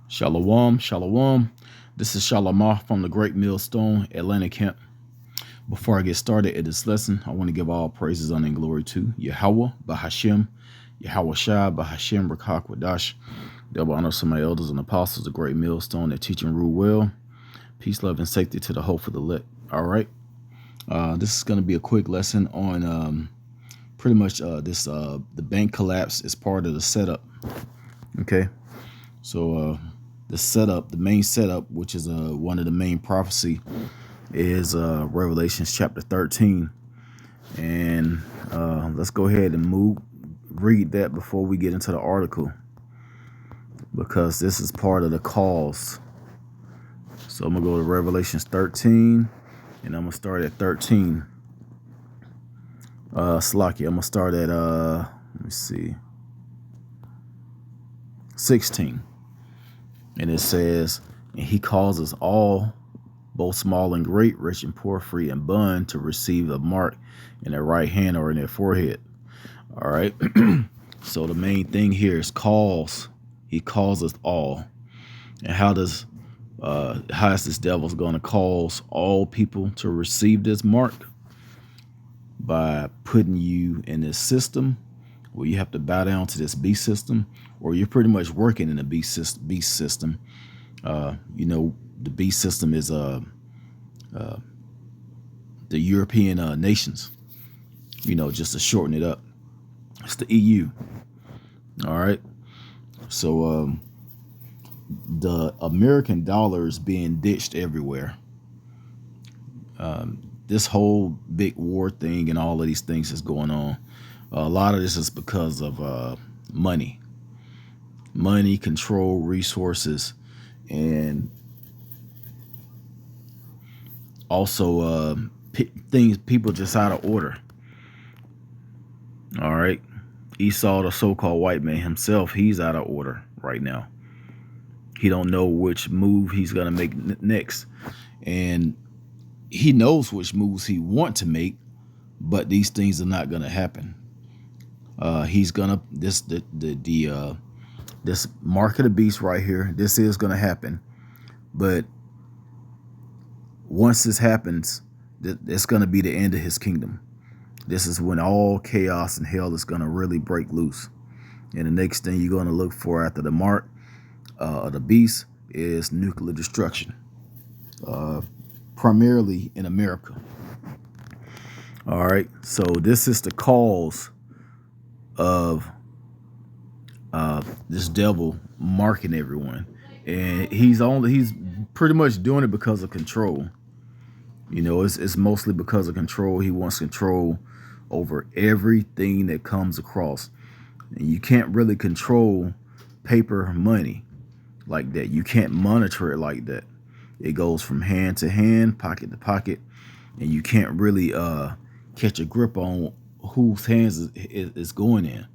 Shalom, shalom. This is Shalamah from the Great Millstone, Atlanta camp. Before I get started in this lesson, I want to give all praises, honor, and glory to Yahweh, Bahashem, Yahweh Shai, Bahashem, Rakak, Wadash. Double honor to my elders and apostles, the Great Millstone, that teach and rule well. Peace, love, and safety to the hope for the elect. All right. This is going to be a quick lesson on pretty much the bank collapse is part of the setup. Okay. So the setup, the main setup, which is one of the main prophecy, is Revelations chapter 13. And let's go ahead and read that before we get into the article, because this is part of the cause. So I'm gonna go to Revelations 13, and I'm gonna start at 13. Slaki, I'm gonna start at let me see, 16. And it says, and he causes all, both small and great, rich and poor, free and bond, to receive a mark in their right hand or in their forehead. All right. So the main thing here is cause. He calls us all. And how is this devil's going to cause all people to receive this mark? By putting you in this system where you have to bow down to this beast system, or you're pretty much working in the beast system. The beast system is the European nations, just to shorten it up. It's the EU. All right. So the American dollar is being ditched everywhere. This whole big war thing and all of these things is going on. A lot of this is because of money, control, resources, and also people just out of order. All right. Esau, the so-called white man himself, he's out of order right now. He don't know which move he's going to make next. And he knows which moves he want to make, but these things are not going to happen. He's gonna this mark of the beast right here. This is gonna happen, but once this happens, it's gonna be the end of his kingdom. This is when all chaos and hell is gonna really break loose. And the next thing you're gonna look for after the mark of the beast is nuclear destruction, primarily in America. All right, so this is the cause of this devil marking everyone, and he's pretty much doing it because of control. It's mostly because of control. He wants control over everything that comes across, and you can't really control paper money like that. You can't monitor it like that. It goes from hand to hand, pocket to pocket, and you can't really catch a grip on whose hands is going in.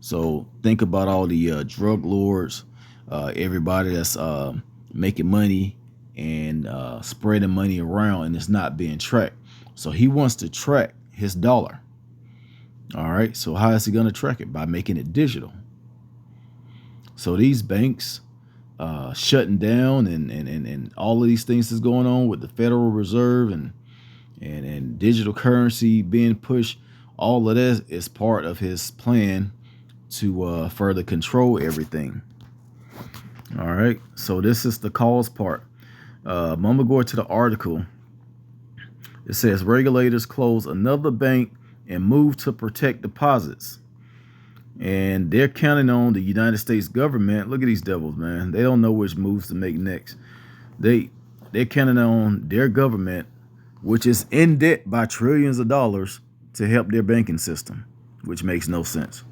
So think about all the drug lords, everybody that's making money and spreading money around, and it's not being tracked. So he wants to track his dollar. All right. So how is he going to track it? By making it digital. So these banks shutting down and all of these things is going on with the Federal Reserve and digital currency being pushed. All of that is part of his plan to further control everything. All right. So this is the cause part. I'm going to go to the article. It says regulators close another bank and move to protect deposits. And they're counting on the United States government. Look at these devils, man. They don't know which moves to make next. They're counting on their government, which is in debt by trillions of dollars, to help their banking system, which makes no sense.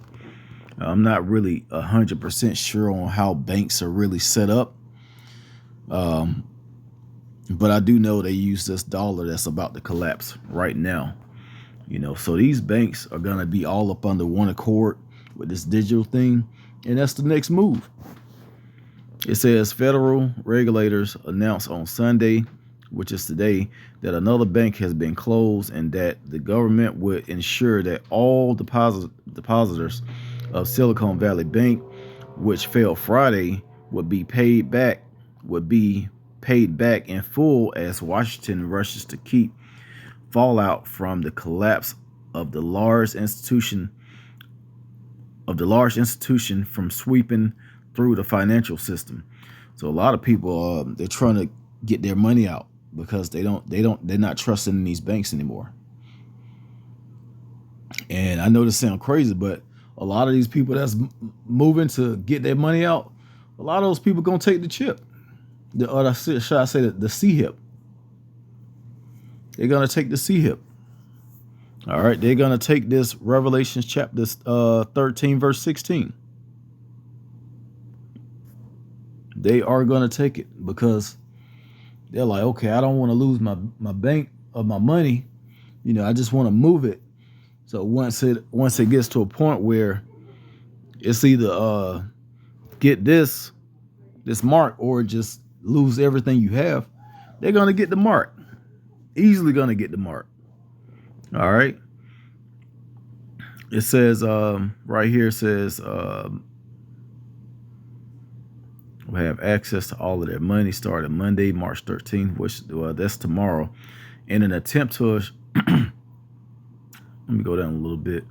I'm not really 100% sure on how banks are really set up. But I do know they use this dollar that's about to collapse right now. So these banks are going to be all up under one accord with this digital thing. And that's the next move. It says federal regulators announced on Sunday, which is today, that another bank has been closed and that the government would ensure that all depositors of Silicon Valley Bank, which failed Friday, would be paid back in full as Washington rushes to keep fallout from the collapse of the large institution from sweeping through the financial system. So a lot of people they're trying to get their money out because they're not trusting in these banks anymore. And I know this sounds crazy, but a lot of these people that's moving to get their money out, a lot of those people gonna take the chip, should I say the CHIP? They're gonna take the CHIP. All right, they're gonna take this Revelation chapter 13, verse 16. They are gonna take it because they're like, okay, I don't want to lose my bank of my money. I just want to move it. So once it gets to a point where it's either get this mark or just lose everything you have, they're gonna get the mark. Easily gonna get the mark. All right. It says right here, it says we have access to all of their money starting Monday, March 13th, which that's tomorrow. In an attempt to let me go down a little bit.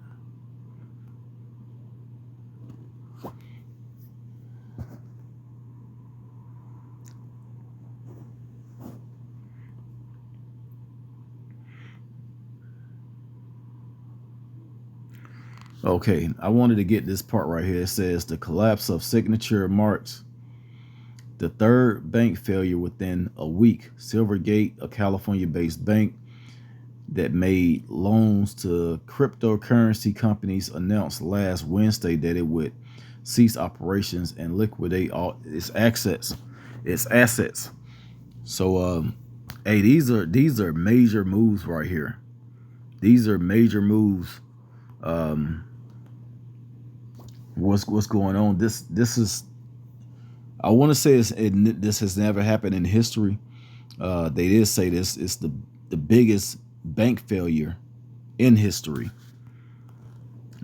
Okay, I wanted to get this part right here. It says the collapse of Signature marks the third bank failure within a week. Silvergate, a California-based bank that made loans to cryptocurrency companies, announced last Wednesday that it would cease operations and liquidate all its assets. So, hey, these are major moves right here. These are major moves. What's going on? This is, I want to say this has never happened in history. They did say this is the biggest bank failure in history.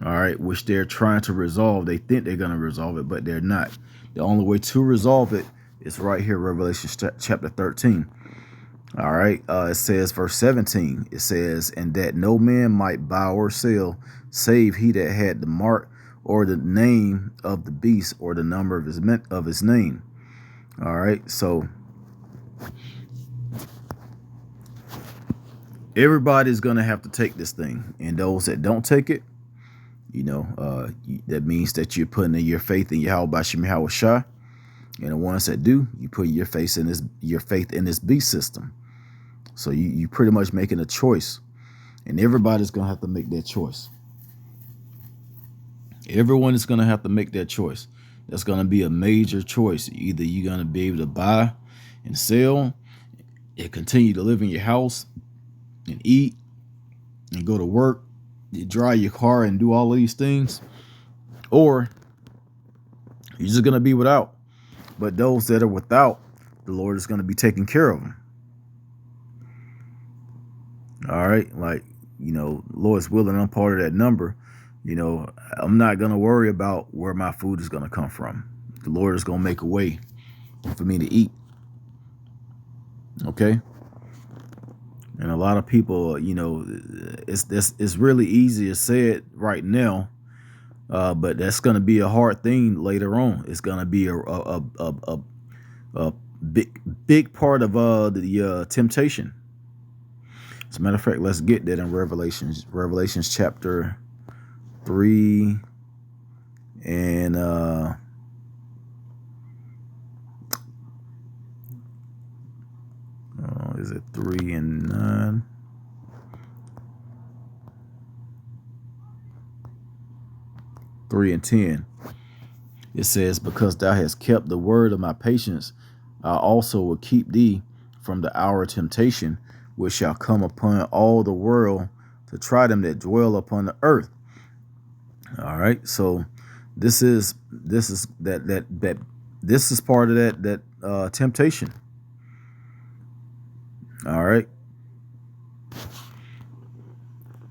All right, which they're trying to resolve. They think they're going to resolve it, but they're not. The only way to resolve it is right here, Revelation chapter 13. All right, it says verse 17. It says, and that no man might buy or sell, save he that had the mark or the name of the beast or the number of his name. All right, so everybody's gonna have to take this thing, and those that don't take it, that means that you're putting in your faith in Yahweh Shemihah Shah, and the ones that do, you put your faith in this beast system. So you pretty much making a choice, and everybody's gonna have to make that choice. Everyone is gonna have to make that choice. That's gonna be a major choice. Either you're gonna be able to buy and sell and continue to live in your house and eat and go to work, you drive your car and do all of these things, or you're just gonna be without. But those that are without, the Lord is gonna be taking care of them. All right, like, Lord's willing, I'm part of that number. I'm not going to worry about where my food is going to come from. The Lord is going to make a way for me to eat. Okay. And a lot of people, it's really easy to say it right now, but that's going to be a hard thing later on. It's going to be a big part of the temptation. As a matter of fact, let's get that in Revelations chapter 3 and is it 3 and 9? Three and 10. It says, because thou hast kept the word of my patience, I also will keep thee from the hour of temptation, which shall come upon all the world to try them that dwell upon the earth. All right, so this is part of that temptation. All right,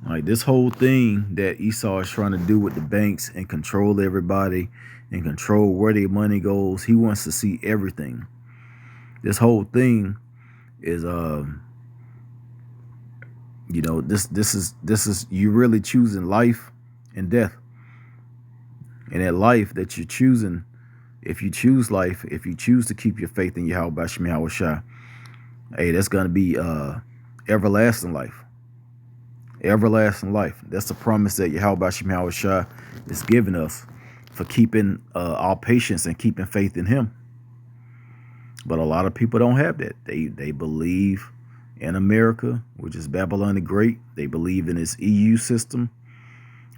like this whole thing that Esau is trying to do with the banks and control everybody and control where their money goes. He wants to see everything. This whole thing is this is you really choosing life and death. And that life that you're choosing, if you choose life, if you choose to keep your faith in Yahweh Shem Yahushua, hey, that's gonna be everlasting life. Everlasting life. That's the promise that Yahweh Shem Yahushua is giving us for keeping our patience and keeping faith in Him. But a lot of people don't have that. They believe in America, which is Babylon the Great. They believe in this EU system,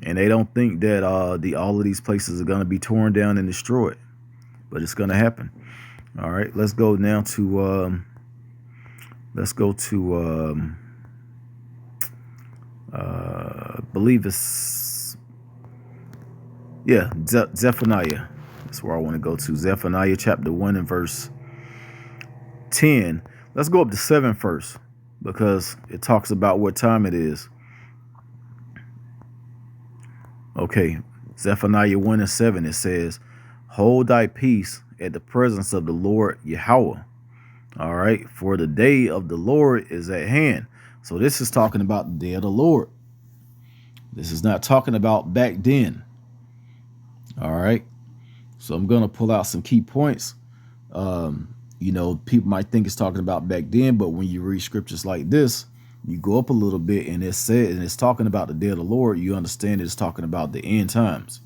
and they don't think that all of these places are going to be torn down and destroyed. But it's going to happen. All right, let's go now to I believe it's Zephaniah. That's where I want to go to. Zephaniah chapter 1 and verse 10. Let's go up to 7 first, because it talks about what time it is. Okay, Zephaniah 1 and 7, it says, hold thy peace at the presence of the Lord Yahweh. All right, for the day of the Lord is at hand. So this is talking about the day of the Lord. This is not talking about back then. All right, so I'm going to pull out some key points. People might think it's talking about back then, but when you read scriptures like this, you go up a little bit and it's talking about the day of the Lord. You understand it's talking about the end times.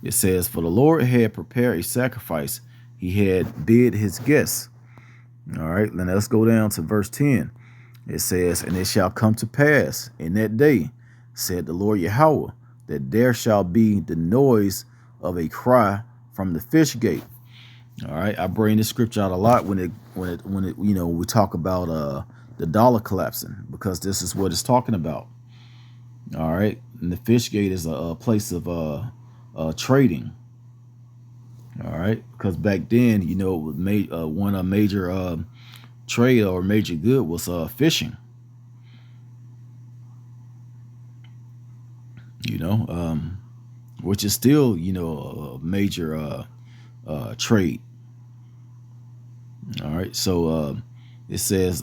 It says, for the Lord had prepared a sacrifice. He had bid his guests. All right, then let's go down to verse 10. It says, and it shall come to pass in that day, said the Lord Yahweh, that there shall be the noise of a cry from the fish gate. All right, I bring this scripture out a lot when we talk about the dollar collapsing, because this is what it's talking about. All right, and the fish gate is a place of trading. All right, because back then, one major trade or major good was fishing. Which is still a major trade. All right, so it says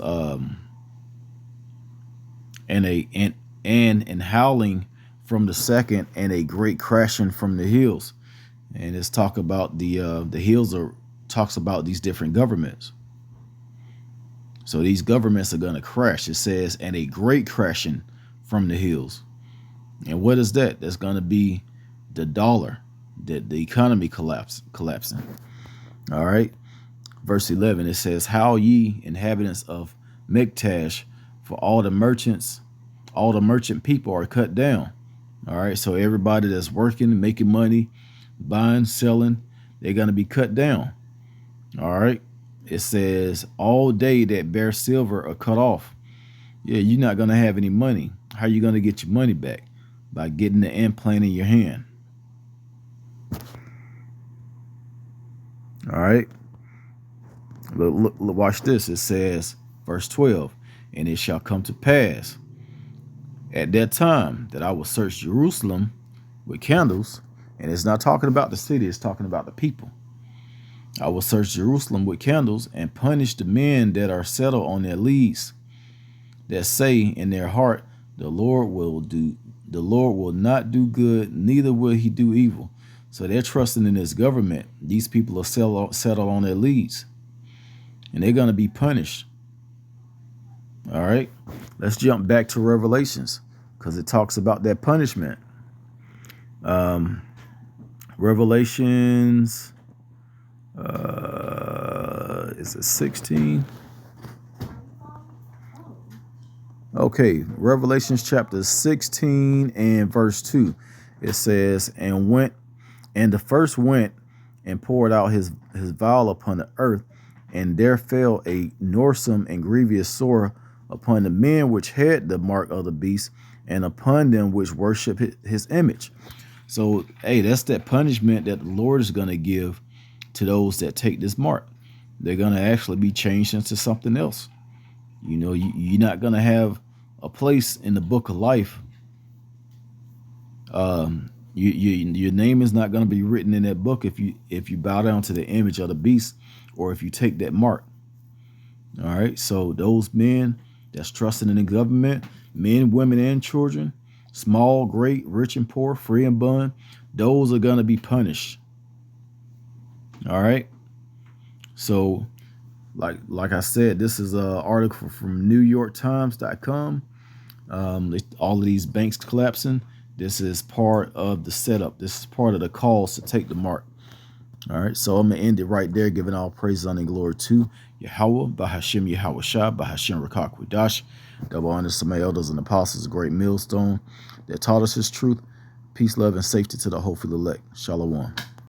and howling from the second, and a great crashing from the hills. And it's talk about the hills talks about these different governments. So these governments are going to crash. It says, and a great crashing from the hills. And what is that? That's going to be the dollar, the economy collapsing. All right. Verse 11, it says, how ye inhabitants of Miktash, for all the merchant people are cut down. All right. So everybody that's working, making money, buying, selling, they're going to be cut down. All right. It says, all day that bear silver are cut off. Yeah, you're not going to have any money. How are you going to get your money back? By getting the implant in your hand. All right. Look, watch this. It says, verse 12, and it shall come to pass at that time that I will search Jerusalem with candles. And it's not talking about the city, it's talking about the people. I will search Jerusalem with candles and punish the men that are settled on their leads, that say in their heart, the Lord will not do good, neither will he do evil. So they're trusting in this government. These people are settled on their leads, and they're going to be punished. All right, let's jump back to Revelations, because it talks about that punishment. Revelations, is it 16? Okay, Revelations chapter 16 and verse 2. It says, and the first went and poured out his vial upon the earth, and there fell a norsome and grievous sore upon the men which had the mark of the beast, and upon them which worship his image. So, hey, that's that punishment that the Lord is going to give to those that take this mark. They're going to actually be changed into something else. You're not going to have a place in the book of life, Your name is not going to be written in that book if you bow down to the image of the beast, or if you take that mark. All right. So those men that's trusting in the government, men, women, and children, small, great, rich and poor, free and bond, those are going to be punished. All right. So like I said, this is an article from NewYorkTimes.com. All of these banks collapsing. This is part of the setup. This is part of the cause to take the mark. All right, so I'm going to end it right there, giving all praise, honor, and glory to Yahweh, Bahashim Yahweh Shah, Bahashim Rakak Wadash. Double honor to my elders and apostles, a great millstone that taught us his truth. Peace, love, and safety to the hopeful elect. Shalom.